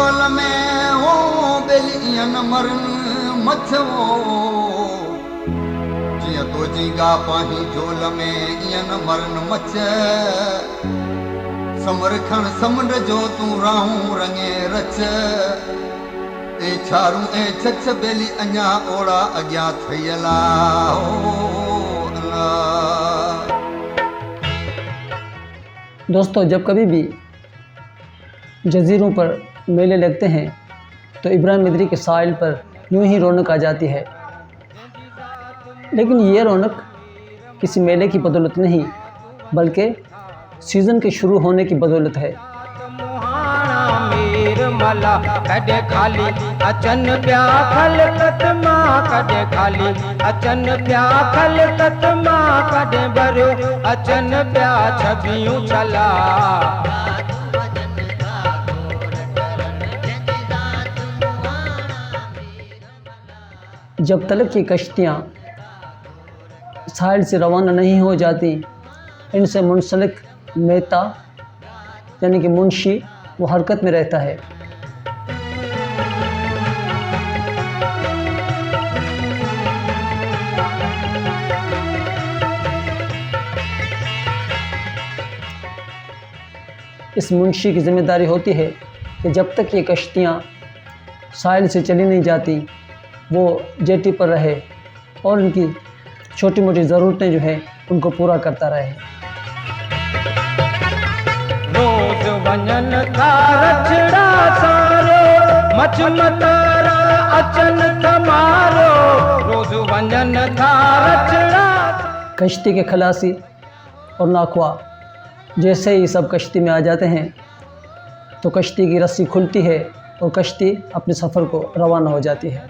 झोल में वो बेलियन मरन मच्छो जिया तो जीगा पाही झोल में इयन मरन मच्छ समरखण समुंड जो तू राहूं रंगे रच ए छारू ए छछ बेली अञा ओड़ा अॻियां थयला हो अल्लाह। दोस्तों, जब कभी भी जजीरों पर मेले लगते हैं तो इब्राहिम मिदरी के साहिल पर यूं ही रौनक आ जाती है। लेकिन ये रौनक किसी मेले की बदौलत नहीं बल्कि सीज़न के शुरू होने की बदौलत है। मला कदे खाली अचन प्या खल कतमा कदे खाली अचन प्या खल कतमा कदे भरो अचन प्या छबियूं चला। जब तलक की कश्तियाँ साहिल से रवाना नहीं हो जाती, इनसे मुंसलिक मेहता यानी कि मुंशी वो हरकत में रहता है। इस मुंशी की जिम्मेदारी होती है कि जब तक ये कश्तियाँ साहिल से चली नहीं जाती वो जेटी पर रहे और उनकी छोटी मोटी ज़रूरतें जो हैं उनको पूरा करता रहे। रोज वंजन था रचड़ा सारो मच मतारा अचन तमारो रोज वंजन था रचड़ा। कश्ती के खलासी और नाखवा जैसे ही सब कश्ती में आ जाते हैं तो कश्ती की रस्सी खुलती है और कश्ती अपने सफ़र को रवाना हो जाती है।